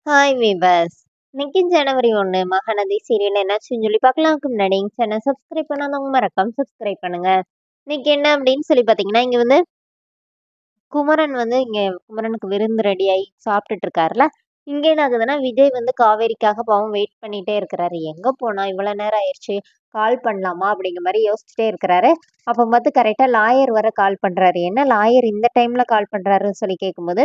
Hi viewers. இன்னைக்கு ஜனவரி 1 Mahanadi serial என்னாச்சுன்னு சொல்லி பார்க்கலாம்க்கு முன்னாடி எங்க சேனல் சப்ஸ்கிரைப் பண்ணாதவங்க மறக்காம சப்ஸ்கிரைப் பண்ணுங்க. இன்னைக்கு என்ன அப்படின்னு சொல்லி பார்த்தீங்கன்னா, இங்க வந்து குமரன் வந்து இங்க குமரனுக்கு விருந்து ரெடி ஆகி சாப்பிட்டுட்டு இருக்காருல. இங்க என்ன ஆகுதுன்னா, விஜய் வந்து காவேரிக்காக பாவம் வெயிட் பண்ணிட்டே இருக்கிறாரு. எங்க போனா இவ்வளவு நேரம் ஆயிடுச்சு, கால் பண்ணலாமா அப்படிங்கிற மாதிரி யோசிச்சுட்டே இருக்கிறாரு. அப்ப பார்த்து கரெக்டா லாயர் வர கால் பண்றாரு. என்ன லாயர் இந்த டைம்ல கால் பண்றாருன்னு சொல்லி கேட்கும்போது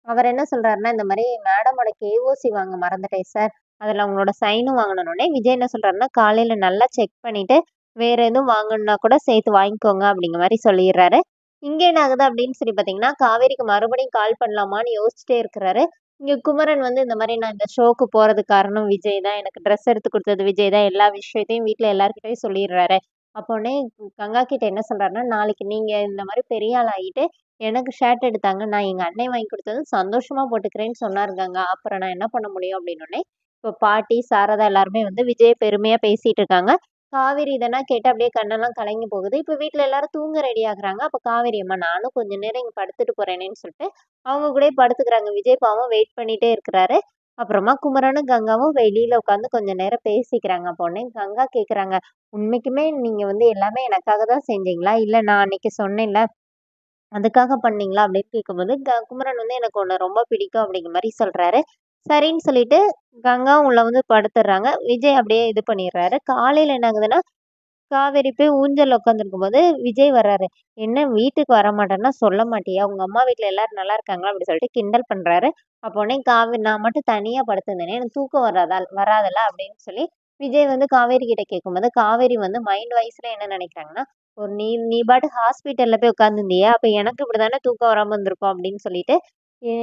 அவர் என்ன சொல்றாருன்னா, இந்த மாரி மேடமோட கேஓசி வாங்க மறந்துட்டேன் சார். அதுல அவங்களோட சைனும் வாங்கணும்னோனே, விஜய் என்ன சொல்றாருன்னா, காலையில நல்லா செக் பண்ணிட்டு, வேற எதுவும் வாங்கணும்னா கூட சேர்த்து வாங்கிக்கோங்க அப்படிங்கிற மாரி சொல்லிர்றாரு. இங்க என்ன ஆகுது அப்படின்னு சொல்லி பார்த்தீங்கன்னா, காவேரிக்கு மறுபடியும் கால் பண்ணலாமான்னு யோசிச்சுட்டே இருக்கிறாரு. இங்க குமரன் வந்து இந்த மாரி நான் இந்த ஷோக்கு போறதுக்கு காரணம் விஜய் தான். எனக்கு ட்ரெஸ் எடுத்து குடுத்தது விஜய் தான். எல்லா விஷயத்தையும் வீட்ல எல்லார்கிட்டயும் சொல்லிர்றாரு. அப்போனே கங்கா கிட்ட என்ன சொல்றாருன்னா, நாளைக்கு நீங்க இந்த மாரி பெரிய ஆள் ஆயிட்டு எனக்கு ஷர்ட் எடுத்தாங்க. நான் எங்க அண்ணன் வாங்கி குடுத்தது சந்தோஷமா போட்டுக்கிறேன்னு சொன்னாரு கங்கா. அப்புறம் நான் என்ன பண்ண முடியும் அப்டின்னோனே, இப்போ பாட்டி, சாரதா எல்லாருமே வந்து விஜய பெருமையா பேசிட்டு இருக்காங்க. காவேரி இதெல்லாம் கேட்டு அப்படியே கண்ணெல்லாம் கலங்கி போகுது. இப்ப வீட்ல எல்லாரும் தூங்க ரெடி ஆகுறாங்க. அப்ப காவேரி அம்மா நானும் கொஞ்ச நேரம் இங்க படுத்துட்டு போறேனேன்னு சொல்லிட்டு, அவங்க கூடயே படுத்துக்கிறாங்க. விஜய் பாவம் வெயிட் பண்ணிட்டே இருக்கிறாரு. அப்புறமா குமரனும், கங்காவும் வெளியில உட்காந்து கொஞ்ச நேரம் பேசிக்கிறாங்க. அப்ப உடனே கங்கா கேட்குறாங்க, "உண்மைக்குமே நீங்க வந்து எல்லாமே எனக்காக தான் செஞ்சீங்களா? இல்ல நான் அன்னைக்கு சொன்னேன்ல அதுக்காக பண்ணீங்களா? அப்படின்னு கேட்கும்போது, குமரன் வந்து எனக்கு உன்ன ரொம்ப பிடிக்கும் அப்படிங்கிற மாரி சொல்றாரு. சரின்னு சொல்லிட்டு கங்காவும் உள்ள வந்து படுத்துடுறாங்க. விஜய் அப்படியே இது பண்ணிடுறாரு. காலையில என்ன ஆகுதுன்னா, காவேரி போய் ஊஞ்சல்ல உட்காந்துருக்கும்போது விஜய் வர்றாரு. "என்ன வீட்டுக்கு வரமாட்டேன்னா சொல்ல மாட்டியா? உங்க அம்மா வீட்ல எல்லாரும் நல்லா இருக்காங்களா?" அப்படி சொல்லிட்டு கிண்டல் பண்றாரு. அப்போ உடனே "நான் மட்டும் தனியா படுத்திருந்தேனே, எனக்கு தூக்கம் வராதுல்ல" அப்படின்னு சொல்லி விஜய் வந்து காவேரி கிட்ட கேட்கும்போது, காவேரி வந்து மைண்ட் வாய்ஸ்ல என்ன நினைக்கிறாங்கன்னா, ஒரு நீ நீ பாட்டுக்கு ஹாஸ்பிட்டல்ல போய் உட்காந்துருந்தியே, அப்ப எனக்கு இப்படிதானே தூக்கம் வராம இருந்திருக்கும் அப்படின்னு சொல்லிட்டு,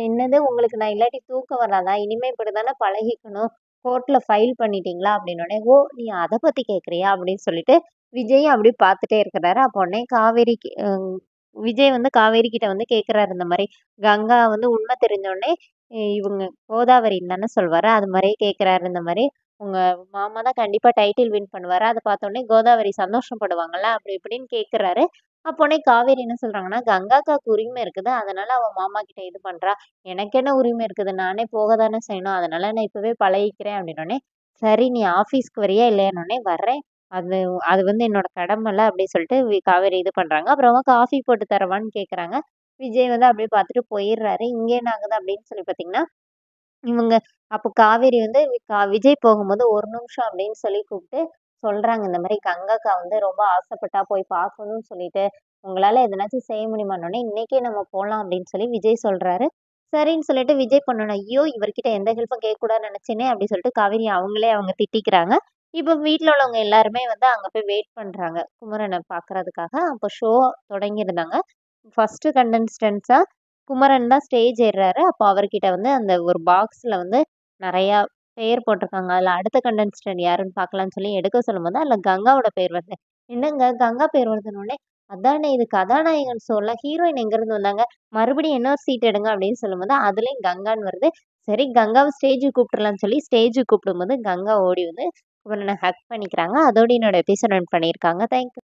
என்னது உங்களுக்கு நான் இல்லாட்டி தூக்கம் வராதா? இனிமே இப்படிதானே பழகிக்கணும். கோர்ட்ல ஃபைல் பண்ணிட்டீங்களா?" அப்படின்னோனே, "ஓ! நீ அத பத்தி கேட்குறியா?" அப்படின்னு சொல்லிட்டு விஜயும் அப்படியே பார்த்துட்டே இருக்கிறாரு. அப்போ உடனே காவேரிக்கு விஜய் வந்து காவேரி கிட்ட வந்து கேட்குறாரு இந்த மாரி. கங்கா வந்து உண்மை தெரிஞ்சோனே, இவங்க கோதாவரின்னு தானே சொல்வாரு. அது மாரியே கேட்குறாரு இந்த மாரி. "உங்க மாமா தான் கண்டிப்பா டைட்டில் வின் பண்ணுவாரு. அத பார்த்தோனே கோதாவரி சந்தோஷப்படுவாங்கல்ல?" அப்படி இப்படின்னு கேட்குறாரு. அப்போனே காவேரி என்ன சொல்றாங்கன்னா, "கங்காக்காக்கு உரிமை இருக்குது. அதனால அவ மாமா கிட்ட இது பண்றா. எனக்கு என்ன உரிமை இருக்குது? நானே போக தானே செய்யணும். அதனால நான் இப்பவே பழகிக்கிறேன்." அப்படின்னோனே, "சரி நீ ஆஃபீஸ்க்கு வரியா?" இல்லையான்னோனே, "வர்றேன். அது அது வந்து என்னோட கடமைல்ல." அப்படின்னு சொல்லிட்டு காவேரி இது பண்றாங்க. அப்புறமா காஃபி போட்டு தரவான்னு கேட்குறாங்க. விஜய் வந்து அப்படியே பார்த்துட்டு போயிர்றாரு. இங்க என்ன ஆகுது அப்படின்னு சொல்லி பார்த்தீங்கன்னா, இவங்க அப்போ காவேரி வந்து விஜய் போகும்போது, "ஒரு நிமிஷம்" அப்படின்னு சொல்லி கூப்பிட்டு சொல்றாங்க. இந்த மாரி கங்கக்கா வந்து ரொம்ப ஆசைப்பட்டா போய் பார்க்கணும்னு சொல்லிட்டு, "உங்களால எதனாச்சும் செய்ய முடியுமான்னோனே, இன்னைக்கே நம்ம போலாம்" அப்படின்னு சொல்லி விஜய் சொல்றாரு. சரின்னு சொல்லிட்டு விஜய் பண்ணோனே, "ஐயோ! இவர்கிட்ட எந்த ஹெல்ப்பும் கேட்கக்கூடாதுன்னு நெனச்சேனே" அப்படி சொல்லிட்டு காவேரி அவங்களே அவங்க திட்டிக்கிறாங்க. இப்போ வீட்ல உள்ளவங்க எல்லாருமே வந்து அங்க போய் வெயிட் பண்றாங்க. குமரன பார்க்கறதுக்காக. அப்போ ஷோ தொடங்கியிருந்தாங்க. ஃபர்ஸ்ட்டு கண்டஸ்டன்ட்ஸா குமரன் தான் ஸ்டேஜ் ஏறுறாரு. அப்போ அவர்கிட்ட வந்து அந்த ஒரு பாக்ஸ்ல வந்து நெறையா பேர் போட்டிருக்காங்க. அதுல அடுத்த கண்டஸ்டன்ட் யாருன்னு பார்க்கலான்னு சொல்லி எடுக்க சொல்லும்போது, அதுல கங்காவோட பேர் வருது. "என்னங்க கங்கா பேர் வருதுன்னோனே, அதானே இது கதாநாயகன் ஷோல ஹீரோயின் எங்கேருந்து வந்தாங்க? மறுபடியும் இன்னொரு சீட் எடுங்க" அப்படின்னு சொல்லும்போது, அதுலயும் கங்கான்னு வருது. சரி கங்காவ ஸ்டேஜுக்கு கூப்பிட்டுறலான்னு சொல்லி ஸ்டேஜுக்கு கூப்பிடும்போது, கங்கா ஓடி வந்து குமரன ஹக் பண்ணிக்கிறாங்க. அதோட என்னோட எபிசோட் எண்ட் பண்ணியிருக்காங்க. Thank you.